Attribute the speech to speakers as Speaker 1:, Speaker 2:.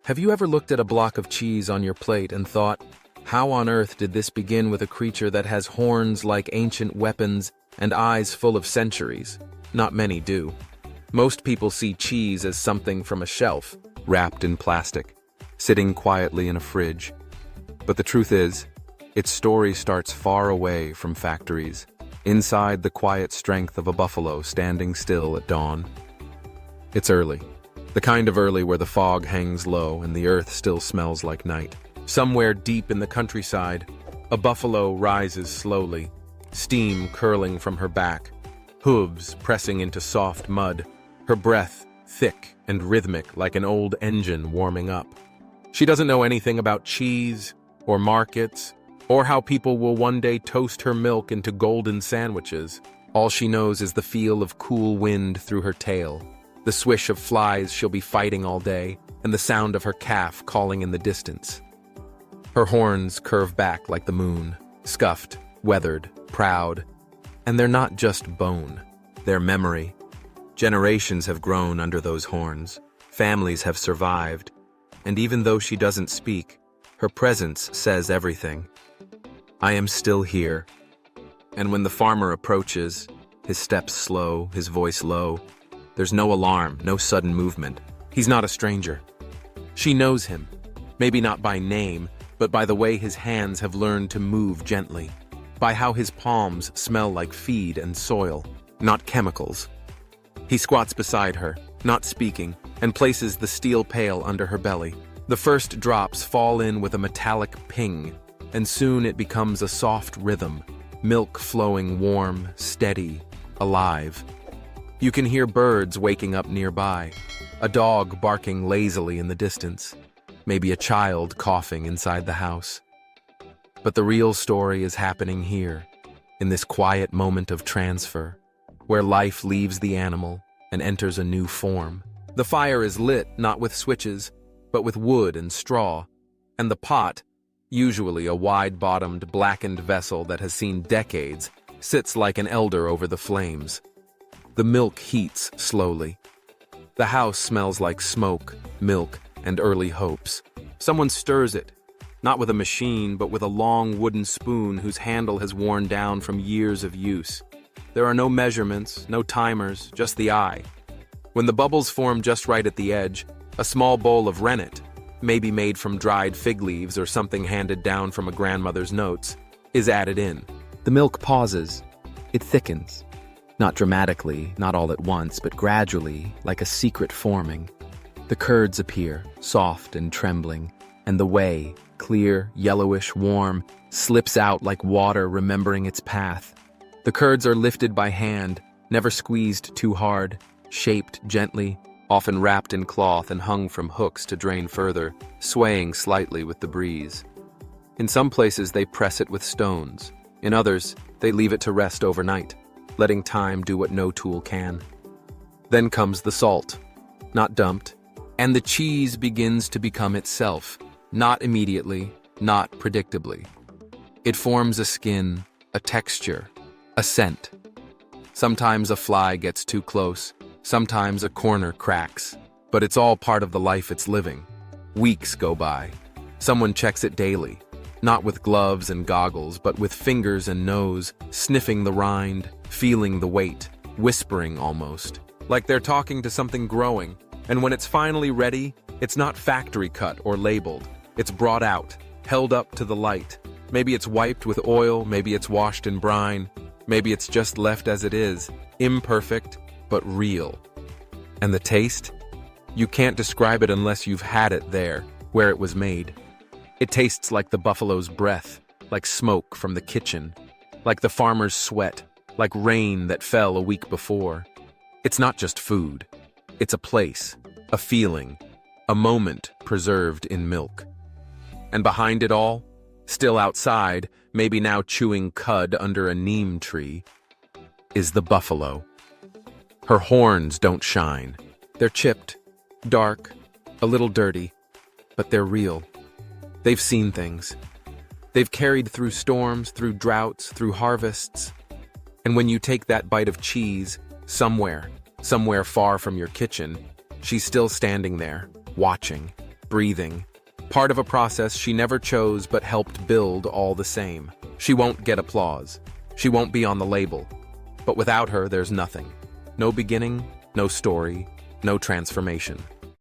Speaker 1: Have you ever looked at a block of cheese on your plate and thought, how on earth did this begin with a creature that has horns like ancient weapons and eyes full of centuries? Not many do. Most people see cheese as something from a shelf, wrapped in plastic, sitting quietly in a fridge. But the truth is, its story starts far away from factories, inside the quiet strength of a buffalo standing still at dawn. It's early. The kind of early where the fog hangs low and the earth still smells like night. Somewhere deep in the countryside, a buffalo rises slowly, steam curling from her back, hooves pressing into soft mud, her breath thick and rhythmic like an old engine warming up. She doesn't know anything about cheese or markets or how people will one day toast her milk into golden sandwiches. All she knows is the feel of cool wind through her tail, the swish of flies she'll be fighting all day, and the sound of her calf calling in the distance. Her horns curve back like the moon, scuffed, weathered, proud. And they're not just bone, they're memory. Generations have grown under those horns, families have survived, and even though she doesn't speak, her presence says everything. I am still here. And when the farmer approaches, his steps slow, his voice low, there's no alarm, no sudden movement. He's not a stranger. She knows him, maybe not by name, but by the way his hands have learned to move gently, by how his palms smell like feed and soil, not chemicals. He squats beside her, not speaking, and places the steel pail under her belly. The first drops fall in with a metallic ping, and soon it becomes a soft rhythm, milk flowing warm, steady, alive. You can hear birds waking up nearby, a dog barking lazily in the distance, maybe a child coughing inside the house. But the real story is happening here, in this quiet moment of transfer, where life leaves the animal and enters a new form. The fire is lit not with switches, but with wood and straw, and the pot, usually a wide-bottomed, blackened vessel that has seen decades, sits like an elder over the flames. The milk heats slowly. The house smells like smoke, milk, and early hopes. Someone stirs it, not with a machine, but with a long wooden spoon whose handle has worn down from years of use. There are no measurements, no timers, just the eye. When the bubbles form just right at the edge, a small bowl of rennet, maybe made from dried fig leaves or something handed down from a grandmother's notes, is added in. The milk pauses. It thickens. Not dramatically, not all at once, but gradually, like a secret forming. The curds appear, soft and trembling, and the whey, clear, yellowish, warm, slips out like water remembering its path. The curds are lifted by hand, never squeezed too hard, shaped gently, often wrapped in cloth and hung from hooks to drain further, swaying slightly with the breeze. In some places they press it with stones. In others, they leave it to rest overnight, letting time do what no tool can. Then comes the salt, not dumped, and the cheese begins to become itself, not immediately, not predictably. It forms a skin, a texture, a scent. Sometimes a fly gets too close, sometimes a corner cracks, but it's all part of the life it's living. Weeks go by. Someone checks it daily, not with gloves and goggles, but with fingers and nose, sniffing the rind, feeling the weight, whispering almost, like they're talking to something growing. And when it's finally ready, it's not factory cut or labeled. It's brought out, held up to the light. Maybe it's wiped with oil, maybe it's washed in brine, maybe it's just left as it is, imperfect, but real. And the taste? You can't describe it unless you've had it there, where it was made. It tastes like the buffalo's breath, like smoke from the kitchen, like the farmer's sweat, like rain that fell a week before. It's not just food. It's a place, a feeling, a moment preserved in milk. And behind it all, still outside, maybe now chewing cud under a neem tree, is the buffalo. Her horns don't shine. They're chipped, dark, a little dirty, but they're real. They've seen things. They've carried through storms, through droughts, through harvests. And when you take that bite of cheese, somewhere far from your kitchen, she's still standing there, watching, breathing. Part of a process she never chose but helped build all the same. She won't get applause. She won't be on the label. But without her, there's nothing. No beginning, no story, no transformation.